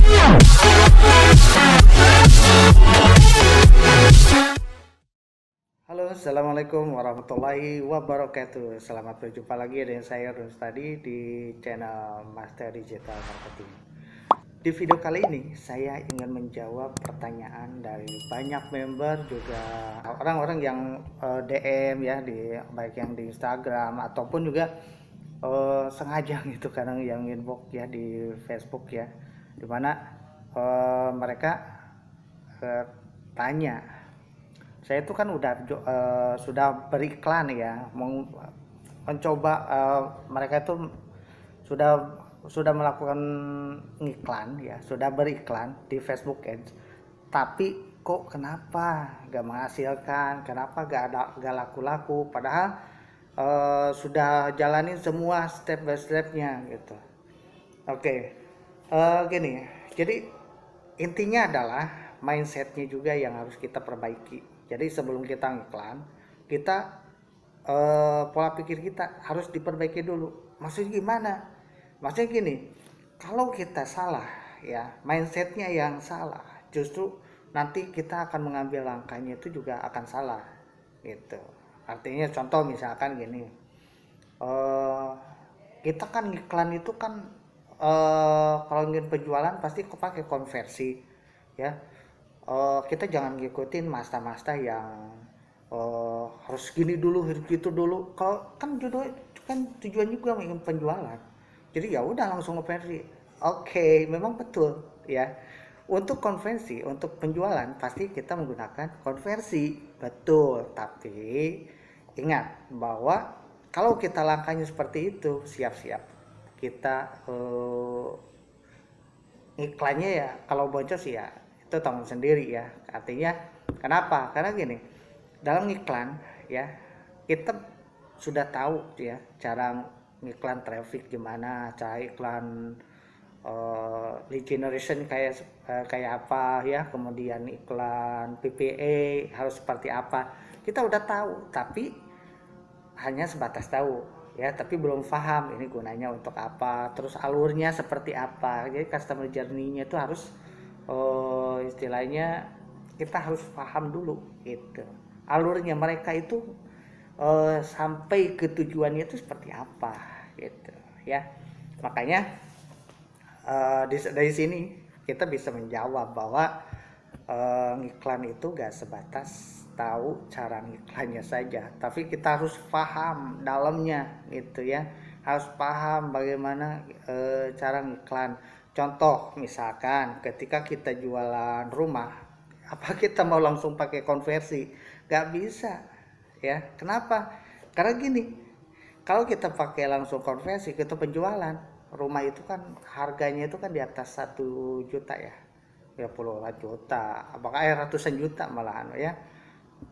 Halo, assalamualaikum warahmatullahi wabarakatuh. Selamat berjumpa lagi dengan saya Rustadi di channel Master Digital Marketing. Di video kali ini saya ingin menjawab pertanyaan dari banyak member, juga orang-orang yang DM ya, baik yang di Instagram ataupun juga sengaja gitu, kadang yang inbox ya di Facebook ya, dimana mereka tanya. Saya itu kan sudah beriklan ya, mencoba, mereka itu sudah melakukan iklan ya, sudah beriklan di Facebook Ads, tapi kok kenapa gak menghasilkan, kenapa gak laku-laku, padahal sudah jalanin semua step by stepnya gitu. Oke, gini, jadi intinya adalah mindsetnya juga yang harus kita perbaiki. Jadi sebelum kita ngiklan, kita pola pikir kita harus diperbaiki dulu. Maksudnya gimana? Maksudnya gini, kalau kita salah ya, mindsetnya yang salah, justru nanti kita akan mengambil langkahnya itu juga akan salah gitu. Artinya contoh misalkan gini, kita kan iklan itu kan, kalau ingin penjualan pasti pakai konversi ya. Kita jangan ngikutin masta-masta yang harus gini dulu, harus gitu dulu. Kalau kan tujuan juga ingin penjualan, jadi ya udah langsung konversi. Oke, memang betul ya, untuk konversi, untuk penjualan pasti kita menggunakan konversi, betul. Tapi ingat bahwa kalau kita langkahnya seperti itu, siap-siap kita iklannya ya, kalau boncos ya itu tanggung sendiri ya. Artinya kenapa? Karena gini, dalam iklan ya, kita sudah tahu ya cara iklan traffic gimana, cara iklan lead generation kayak apa ya, kemudian iklan PPA harus seperti apa, kita udah tahu, tapi hanya sebatas tahu ya, tapi belum paham ini gunanya untuk apa, terus alurnya seperti apa. Jadi customer journey-nya itu harus, istilahnya kita harus paham dulu gitu, alurnya mereka itu sampai ke tujuannya itu seperti apa gitu ya. Makanya dari sini kita bisa menjawab bahwa ngiklan itu gak sebatas tahu cara ngiklannya saja, tapi kita harus paham dalamnya gitu ya, harus paham bagaimana cara ngiklan. Contoh misalkan ketika kita jualan rumah, apa kita mau langsung pakai konversi? Gak bisa ya. Kenapa? Karena gini, kalau kita pakai langsung konversi, kita penjualan rumah itu kan harganya itu kan di atas 1 juta ya, puluhan juta, apakah ratusan juta malahan ya.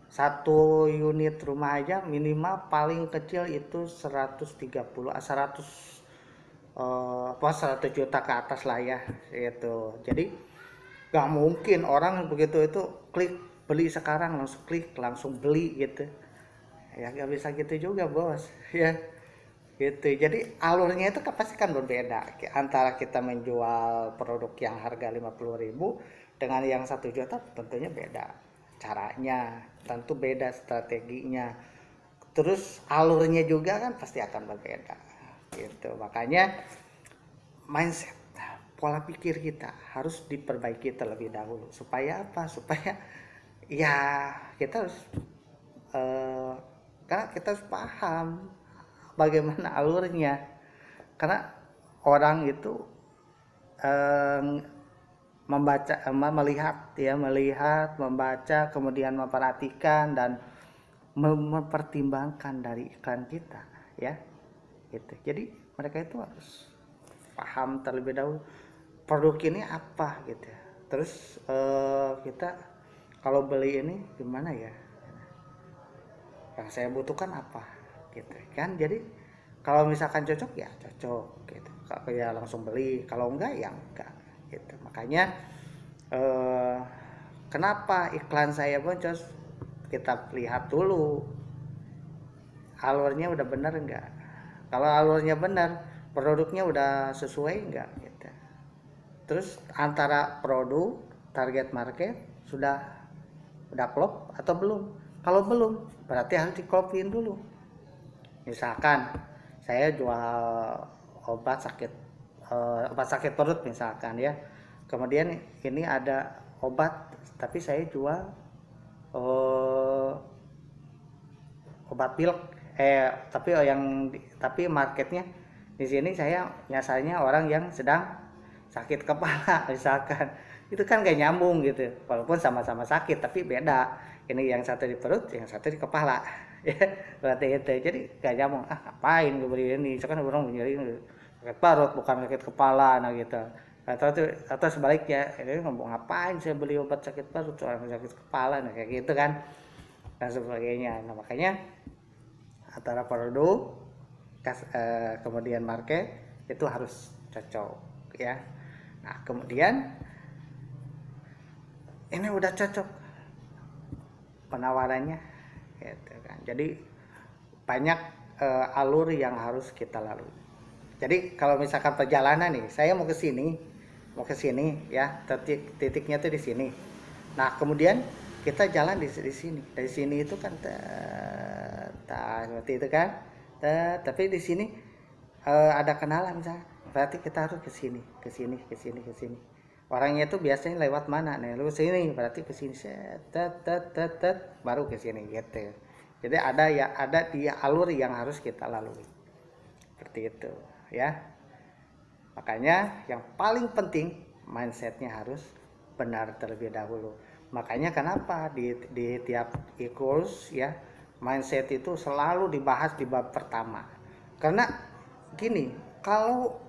Satu unit rumah aja minimal paling kecil itu 130 100 100 juta ke atas lah ya itu. Jadi gak mungkin orang begitu itu klik beli sekarang langsung klik langsung beli gitu ya, gak bisa gitu juga bos ya gitu. Jadi alurnya itu pasti kan berbeda antara kita menjual produk yang harga 50.000 dengan yang 1 juta, tentunya beda caranya, tentu beda strateginya, terus alurnya juga kan pasti akan berbeda gitu. Makanya mindset, pola pikir kita harus diperbaiki terlebih dahulu. Supaya apa? Supaya ya kita harus karena kita harus paham bagaimana alurnya. Karena orang itu melihat, membaca, kemudian memperhatikan dan mempertimbangkan dari iklan kita ya gitu. Jadi mereka itu harus paham terlebih dahulu produk ini apa gitu. Terus kita kalau beli ini gimana ya, yang saya butuhkan apa gitu kan. Jadi kalau misalkan cocok ya cocok gitu, kalau ya langsung beli, kalau enggak ya enggak gitu. Makanya kenapa iklan saya boncos, kita lihat dulu alurnya udah bener enggak. Kalau alurnya benar, produknya udah sesuai enggak gitu. terus antara produk target market udah klop atau belum. Kalau belum berarti harus diklopin dulu. Misalkan saya jual obat sakit perut misalkan ya, kemudian ini ada obat tapi saya jual obat pilek tapi marketnya di sini saya nyasarnya orang yang sedang sakit kepala misalkan. Itu kan gak nyambung gitu, walaupun sama-sama sakit tapi beda, ini yang satu di perut yang satu di kepala ya. Berarti itu jadi gak nyambung, ngapain gue beli ini, kan orang nyari sakit perut bukan sakit kepala, nah gitu. Atau sebaliknya, ini ngomong ngapain saya beli obat sakit perut soal sakit kepala, nah kayak gitu kan dan sebagainya. Nah makanya antara produk kemudian market itu harus cocok ya. Nah kemudian ini udah cocok penawarannya gitu kan, jadi banyak alur yang harus kita lalui. Jadi kalau misalkan perjalanan nih, saya mau ke sini ya, titiknya tuh di sini. Nah kemudian kita jalan di sini, dari sini itu kan seperti itu kan, tapi di sini ada kenalan misalnya, berarti kita harus ke sini. Orangnya itu biasanya lewat mana nih, lu sini berarti ke sini, baru ke sini gitu. Jadi ada di alur yang harus kita lalui seperti itu ya. Makanya yang paling penting mindsetnya harus benar terlebih dahulu. Makanya kenapa di tiap e-course ya, mindset itu selalu dibahas di bab pertama. Karena gini, kalau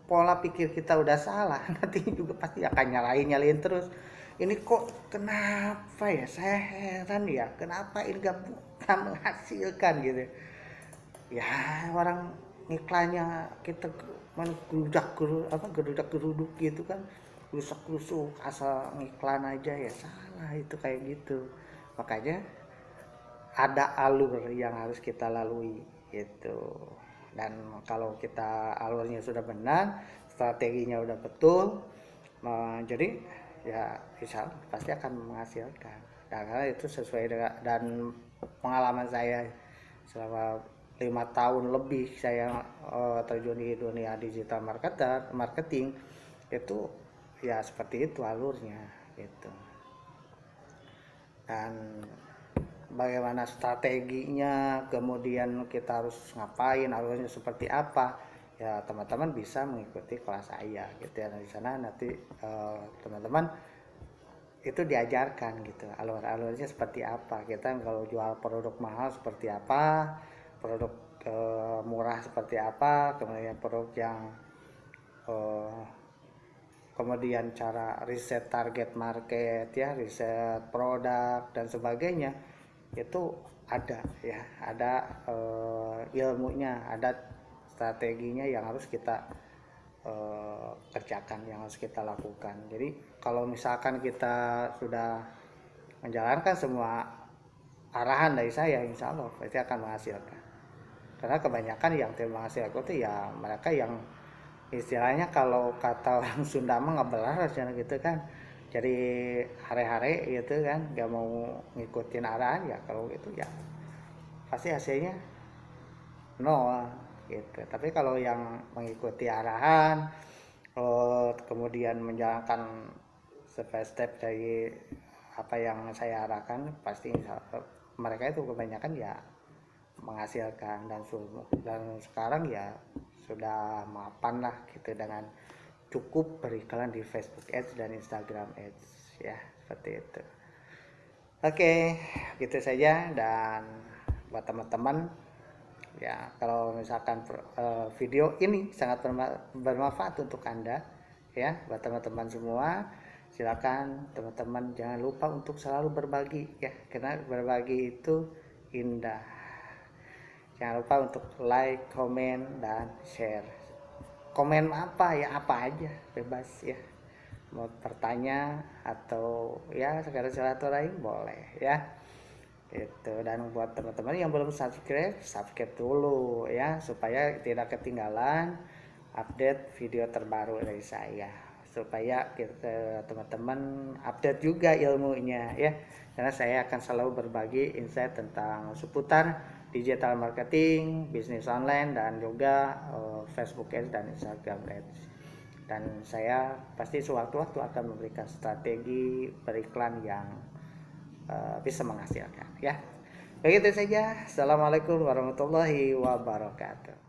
pola pikir kita udah salah, nanti juga pasti akan nyalain terus. Ini kok kenapa ya, saya heran ya, kenapa ini gak menghasilkan gitu ya. Orang iklannya kita gerudak geruduk gitu kan, rusak rusuk asal ngiklan aja ya, salah itu kayak gitu. Makanya ada alur yang harus kita lalui gitu. Dan kalau kita alurnya sudah benar, strateginya udah betul, jadi ya insya Allah pasti akan menghasilkan. Karena itu sesuai dengan dan pengalaman saya selama 5 tahun lebih saya terjun di dunia digital marketing itu ya seperti itu alurnya gitu. Dan bagaimana strateginya, kemudian kita harus ngapain, alurnya seperti apa ya, teman-teman bisa mengikuti kelas saya gitu ya. Di sana nanti teman-teman itu diajarkan gitu alur-alurnya seperti apa. Kita kalau jual produk mahal seperti apa, produk murah seperti apa, kemudian produk yang kemudian cara riset target market ya, riset produk dan sebagainya, itu ada ya, ada ilmunya, ada strateginya yang harus kita kerjakan, yang harus kita lakukan. Jadi kalau misalkan kita sudah menjalankan semua arahan dari saya, insya Allah pasti akan menghasilkan. Karena kebanyakan yang tidak menghasilkan itu ya mereka yang istilahnya kalau kata orang Sunda mah ngebelar gitu kan, jadi hare-hare gitu kan, gak mau ngikutin arahan ya. Kalau gitu ya pasti hasilnya nol gitu. Tapi kalau yang mengikuti arahan, kemudian menjalankan step by step dari apa yang saya arahkan, pasti mereka itu kebanyakan ya menghasilkan. Dan sekarang ya sudah mapan lah gitu dengan cukup beriklan di Facebook Ads dan Instagram Ads ya, seperti itu. Oke, gitu saja. Dan buat teman-teman ya, kalau misalkan video ini sangat bermanfaat untuk Anda ya, buat teman-teman semua, silakan teman-teman jangan lupa untuk selalu berbagi ya, karena berbagi itu indah. Jangan lupa untuk like, komen, dan share. Komen apa ya, apa aja bebas ya, mau bertanya atau ya sekedar silaturahim boleh ya itu. Dan buat teman-teman yang belum subscribe dulu ya, supaya tidak ketinggalan update video terbaru dari saya. supaya kita teman-teman update juga ilmunya ya, karena saya akan selalu berbagi insight tentang seputar digital marketing, bisnis online, dan juga Facebook Ads dan Instagram Ads. Dan saya pasti sewaktu-waktu akan memberikan strategi beriklan yang bisa menghasilkan ya. Begitu saja. Assalamualaikum warahmatullahi wabarakatuh.